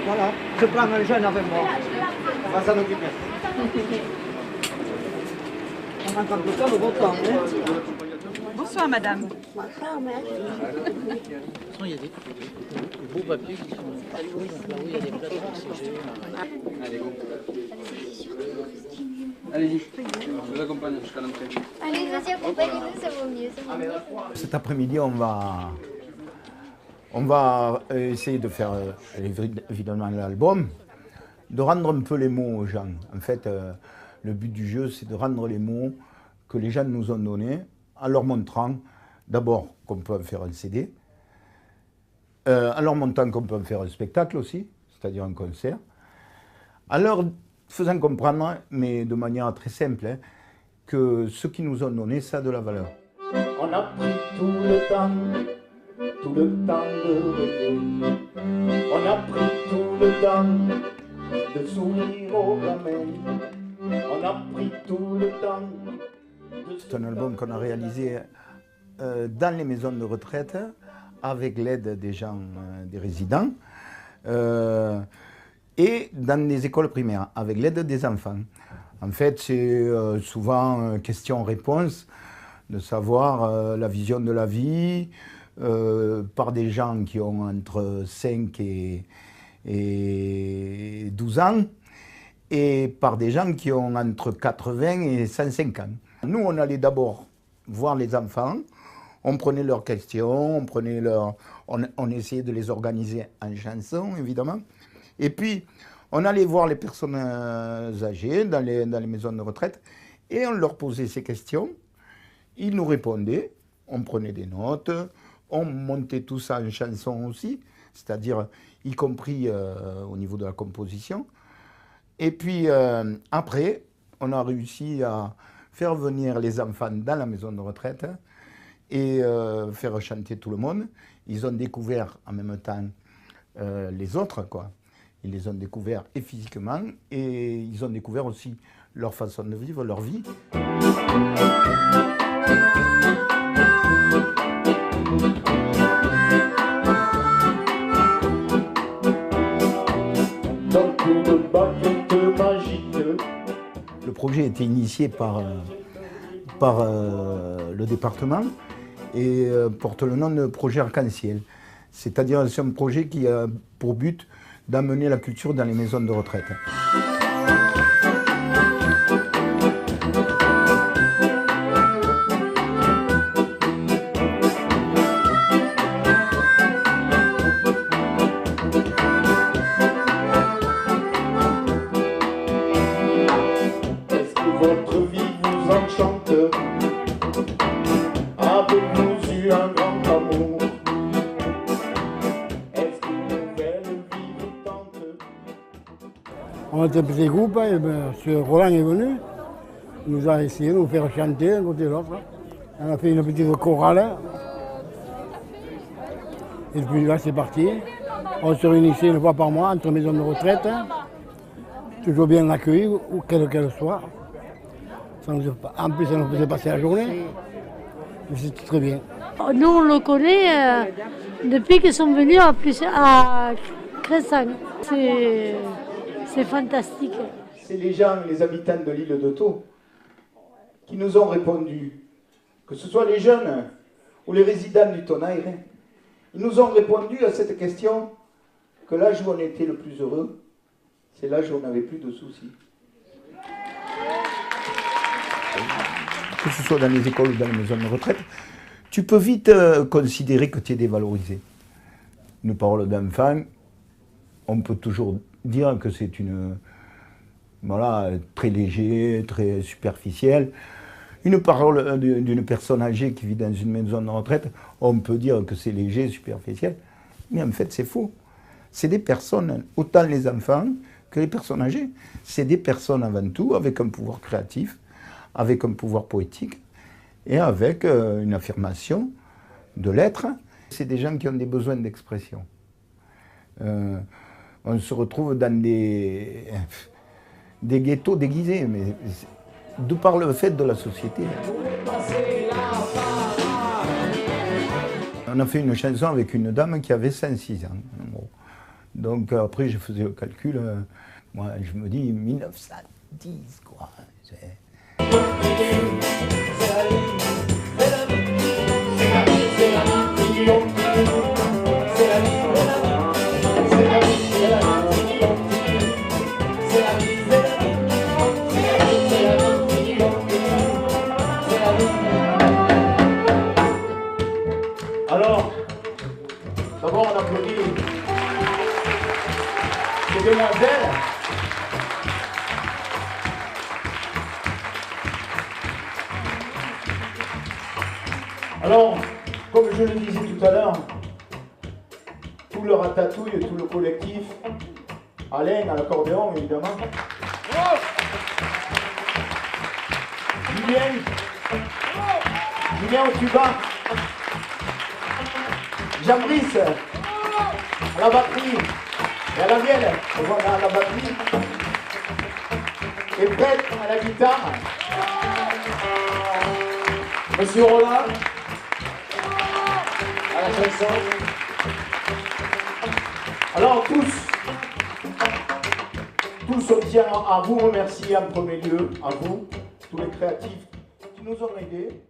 Voilà, je prends un jeune avec moi. On va s'en occuper. On entend tout ça le beau temps. Bonsoir madame. Il y a des beaux papiers qui sont tatoués, donc là-haut il y a des plaques oxygènes. Allez, go. Allez-y, je vous accompagne jusqu'à l'entrée. Allez, vas-y, accompagnez-nous, ça vaut mieux. Cet après-midi, on va essayer de faire évidemment l'album, de rendre un peu les mots aux gens. En fait, le but du jeu, c'est de rendre les mots que les gens nous ont donnés, en leur montrant d'abord qu'on peut en faire un CD, en leur montrant qu'on peut en faire un spectacle aussi, c'est-à-dire un concert, en leur faisant comprendre, mais de manière très simple, hein, que ce qu'ils nous ont donné, ça a de la valeur. On a pris tout le temps de rêver. On a pris tout le temps de sourire au gamin. On a pris tout le temps. C'est un album qu'on a réalisé dans les maisons de retraite avec l'aide des gens, des résidents, et dans les écoles primaires avec l'aide des enfants. En fait, c'est souvent question-réponse, de savoir la vision de la vie par des gens qui ont entre 5 et 12 ans et par des gens qui ont entre 80 et 105 ans. Nous, on allait d'abord voir les enfants, on prenait leurs questions, on essayait de les organiser en chansons, évidemment. Et puis, on allait voir les personnes âgées dans les maisons de retraite et on leur posait ces questions. Ils nous répondaient, on prenait des notes, on montait tout ça en chanson aussi, c'est-à-dire y compris au niveau de la composition. Et puis après, on a réussi à faire venir les enfants dans la maison de retraite et faire chanter tout le monde. Ils ont découvert en même temps les autres, quoi. Ils les ont découverts et physiquement et ils ont découvert aussi leur façon de vivre, leur vie. Le projet a été initié par le département et porte le nom de projet Arc-en-Ciel. C'est-à-dire c'est un projet qui a pour but d'amener la culture dans les maisons de retraite. Est-ce que votre vie vous enchante? Avez-vous eu un grand amour? On était un petit groupe, et M. Roland est venu, il nous a essayé de nous faire chanter d'un côté et de l'autre. On a fait une petite chorale. Et puis là, c'est parti. On se réunissait une fois par mois entre maisons de retraite, toujours bien accueillis, ou quelle qu'elle soit. En plus, ça nous faisait passer la journée. Mais c'était très bien. Nous, on le connaît depuis qu'ils sont venus à Cressan. C'est fantastique. C'est les gens, les habitants de l'île de Thau, qui nous ont répondu, que ce soit les jeunes ou les résidents du Tonnerre, ils nous ont répondu à cette question que l'âge où on était le plus heureux, c'est l'âge où on n'avait plus de soucis. Que ce soit dans les écoles ou dans les maisons de retraite, tu peux vite considérer que tu es dévalorisé. Une parole d'enfant, on peut toujours dire que c'est très léger, très superficiel. Une parole d'une personne âgée qui vit dans une maison de retraite, on peut dire que c'est léger, superficiel. Mais en fait, c'est faux. C'est des personnes, autant les enfants que les personnes âgées. C'est des personnes avant tout avec un pouvoir créatif, avec un pouvoir poétique et avec une affirmation de l'être. C'est des gens qui ont des besoins d'expression. On se retrouve dans des ghettos déguisés, mais de par le fait de la société. On a fait une chanson avec une dame qui avait 106 ans. Donc après, je faisais le calcul. Moi, je me dis 1910, quoi. Alors, d'abord on applaudit ces demoiselles. Alors, comme je le disais tout à l'heure, tout le ratatouille, tout le collectif, Alain à l'accordéon évidemment, Julien au tuba, Jean-Brice à la batterie et à la vielle, voilà, à la batterie, et Brett à la guitare, Monsieur Roland à la chanson. Alors tous on tient à vous remercier en premier lieu, à vous, tous les créatifs qui nous ont aidés.